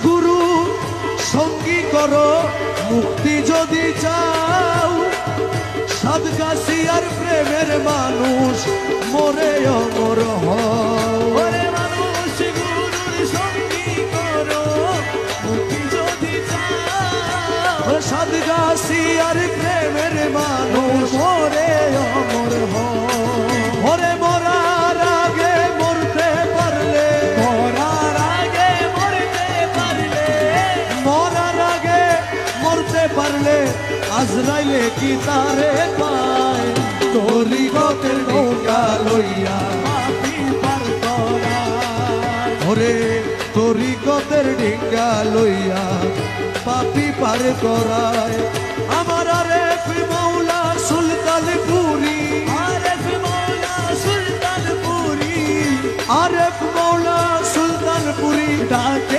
গুরু সঙ্গী করো মুক্তি যদি চাও সাদগাছি আর প্রেমের মানুষ মরে অমর হও ওরে মানুষ গুরুর সঙ্গী করো মুক্তি যদি চাও সাদগাছি আর প্রেমের মানুষ মরে অমর হও ওরে মরার আগে মরতে পারলে মরার আগে মরতে পারলে মরার আগে মরতে পারলে আজরাইলে কি তারে পায় তোরি গতের নৌকা লইয়া পাপি পার করায় ওরে তোরি গতের ডিঙ্গা লইয়া পাপি পার করায় আমার আরেফ মাওলা সুলতানপুরি আরেফ মৌলা সুলতানপুরি আরেফ মাওলা সুলতানপুরি ডাক